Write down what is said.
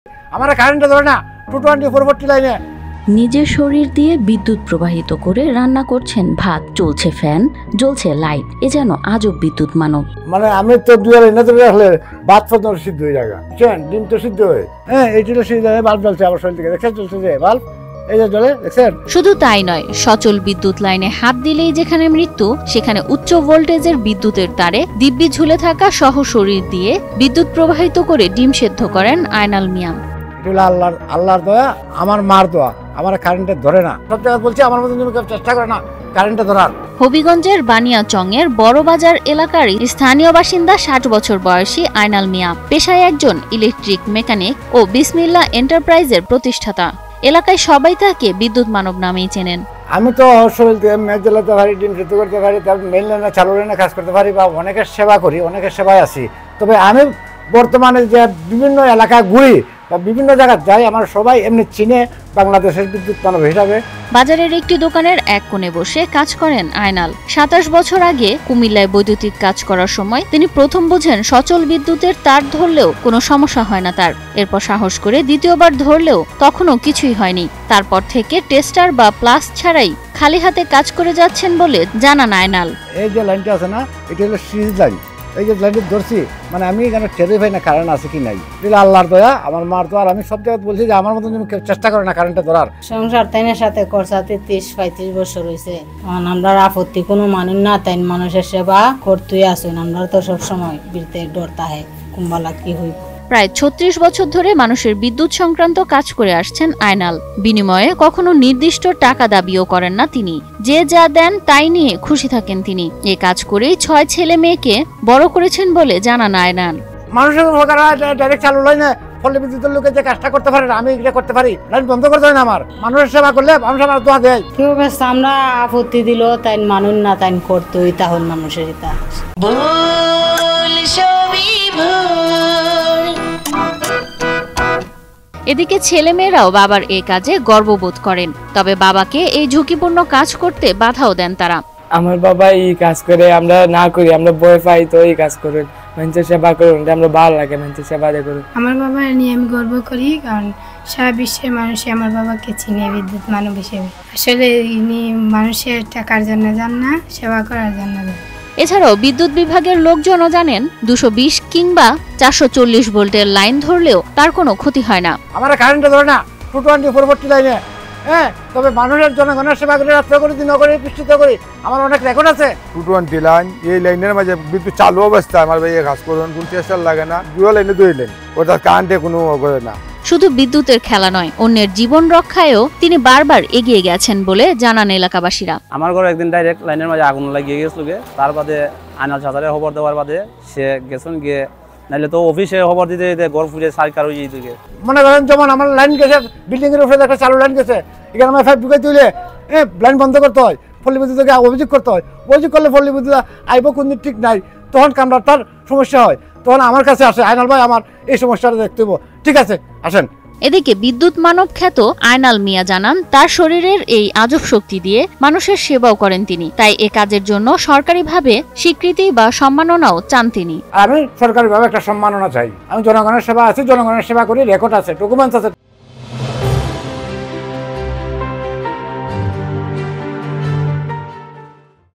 আমার কারেন্টে ধরে না 220/40 লাইনে। নিজের শরীর দিয়ে বিদ্যুৎ প্রবাহিত করে রান্না করছেন ভাত, চলছে ফ্যান, জ্বলছে লাইট। এ যেন আজব বিদ্যুৎ মানব। মানে আমি তো দুয়ারে এনে ধরে রাখলে ভাত পর্যন্ত সিদ্ধ হয়ে যাবে, ডিম তো সিদ্ধ হয়ে, হ্যাঁ এইটা সিদ্ধ হয়ে বাল্ব জ্বলছে আমার শরীর থেকে, দেখছেন চলছে যে বাল্ব এই যে জ্বলে, দেখছেন। শুধু তাই নয়, সচল বিদ্যুৎ লাইনে হাত দিলেই যেখানে মৃত্যু, সেখানে উচ্চ ভোল্টেজের বিদ্যুতের তারে দিব্যি ঝুলে থাকা সহ শরীর দিয়ে বিদ্যুৎ প্রবাহিত করে ডিম সেদ্ধ করেন আয়নাল মিয়া। এটা হলো আল্লাহর দয়া, আমার মার দোয়া। আমার কারেন্টে ধরে না, সব জায়গায় বলছি আমার মতো কেউ চেষ্টা করে না কারেন্টে ধরার। হবিগঞ্জের বানিয়াচংয়ের বড়বাজার এলাকার স্থানীয় বাসিন্দা 60 বছর বয়সী আয়নাল মিয়া পেশায় একজন ইলেকট্রিক মেকানিক ও বিসমিল্লাহ এন্টারপ্রাইজের প্রতিষ্ঠাতা। এলাকায় সবাই তাকে বিদ্যুৎ মানব নামেই চেনেন। আমি তো শরীর থেকে মেঘ জ্বালাতে পারি, ডিম সেদ্ধ করতে পারি, তারপর মেন লাইনে চালু লাইনে কাজ করতে পারি, বা অনেকের সেবা করি, অনেকের সেবায় আছি। তবে আমি বর্তমানে যে বিভিন্ন এলাকায় ঘুরি বা বিভিন্ন জায়গায় যাই, আমার সবাই এমনি চিনে বাংলাদেশের বিদ্যুৎ মানব হিসাবে। বাজারের একটি দোকানের এক কোণে বসে কাজ করেন আয়নাল। 27 বছর আগে কুমিল্লায় বৈদ্যুতিক কাজ করার সময় তিনি প্রথম বোঝেন সচল বিদ্যুতের তার ধরলেও কোনো সমস্যা হয় না তার। এরপর সাহস করে দ্বিতীয়বার ধরলেও তখনও কিছুই হয়নি। তারপর থেকে টেস্টার বা প্লাস ছাড়াই খালি হাতে কাজ করে যাচ্ছেন বলে জানান আয়নাল। এই যে লাইনটা আছে না, এটা হলো সিরিজ লাইন। এই যে লাইনটা ধরছি, মানে আমি এখানে টেরে পাই না কারেন্ট আছে কি নাই। এটা আল্লাহর দয়া, আমার মার দোয়া। আমি সব জায়গায় বলছি যে আমার মতন কেউ চেষ্টা করে না কারেন্টে ধরার। সংসার তাইনের সাথে করছে 33-35 বছর হয়েছে। আমরা আপত্তি কোনো মানুষ না, তাই মানুষের সেবা করতেই আসুন। আমরা তো সবসময় বীরতে ডরতা হয় কুম্বালা কি হইব। প্রায় 36 বছর ধরে মানুষের বিদ্যুৎ সংক্রান্ত কাজ করে আসছেন আয়নাল। বিনিময়ে কখনো নির্দিষ্ট টাকা দাবিও করেন না তিনি। যে যা দেন তাই নিয়ে খুশি থাকেন তিনি। এ কাজ করেই 6 ছেলে মেয়েকে বড় করেছেন বলে জানান আয়নাল। মানুষের ডাইরেক্ট চালু লাইনে ফলে বিদ্যুতের লোকে যে কাজটা করতে পারে, আমি এটা করতে পারি। লাইন বন্ধ করতে হয় না আমার। মানুষের সেবা করলে মানুষ আমার দোয়া দেয়। কেউ বেশ আমরা আপত্তি দিল, তাই মানুষ না তাই করতোই, তাহলে মানুষের ইতা এদিকে ছেলেমেয়েরাও বাবার এই কাজে গর্ববোধ করেন। তবে বাবাকে এই ঝুঁকিপূর্ণ কাজ করতে বাধাও দেন তারা। আমার বাবা এই কাজ করে, আমরা না করি, আমরা ভয় পাই, তো এই কাজ করুন, মানুষের সেবা করুন, আমরা ভালো লাগে মানুষের সেবা করুন। আমার বাবা নিয়ে আমি গর্ব করি, কারণ সারা বিশ্বের মানুষ আমার বাবাকে চিনে বিদ্যুৎ মানব হিসেবে। আসলে ইনি মানুষের টাকার জন্য যান না, সেবা করার জন্য যান। এছাড়াও বিদ্যুৎ বিভাগের লোকজনও জানেন 220 কিংবা 440 ভোল্টের লাইন ধরলেও তার কোনো ক্ষতি হয় না। আমার কারেন্টে ধরে না 220/40 লাইনে, হ্যাঁ। তবে মানুষের জনগণের সেবা করে, রাত্রে করে, দিন করে, বৃষ্টিতে করে, আমার অনেক রেকর্ড আছে। 220 লাইন, এই লাইনের মাঝে বিদ্যুৎ চালু অবস্থায় আমার ভাই কাজ করুন, কোন চেষ্টা লাগে না। দুই লাইনে 2 লাইন, ওটা কারেন্টে কোনো করে না। শুধু বিদ্যুতের খেলা নয়, অন্যের জীবন রক্ষায়ও তিনি বারবার এগিয়ে গেছেন বলে জানান এলাকাবাসীরা। আমার ঘরে একদিন ডাইরেক্ট লাইনের মাঝে আগুন লাগিয়ে গেছিল, তার বাদে আয়নাল সাজারে খবর দেওয়ার বাদে সে গেছেন গিয়ে, নাইলে তো অফিসে খবর দিতে দিতে গড় ফুটে সার্কার হয়ে যেত। মনে করেন যেমন আমার লাইন গেছে, বিল্ডিং এর উপরে একটা চালু লাইন গেছে, এখানে আমার ফাইভ ঢুকে দিলে লাইন বন্ধ করতে হয়, পল্লী বিদ্যুৎকে অভিযোগ করতে হয়। অভিযোগ করলে পল্লী বিদ্যুৎ আইব কোন দিন ঠিক নাই, তখন কামরাটার সমস্যা হয়, তখন আমার কাছে আসে, আয়নাল ভাই আমার এই সমস্যাটা দেখতে হবো, ঠিক আছে আসেন। এদিকে বিদ্যুৎ মানব খ্যাত আয়নাল মিয়া জানান তার শরীরের এই আজব শক্তি দিয়ে মানুষের সেবাও করেন তিনি। তাই এ কাজের জন্য সরকারিভাবে স্বীকৃতি বা সম্মাননাও চান তিনি। আমি সরকারিভাবে একটা সম্মাননা চাই। আমি জনগণের সেবা আছি, জনগণের সেবা করি, রেকর্ড আছে, ডকুমেন্টস আছে।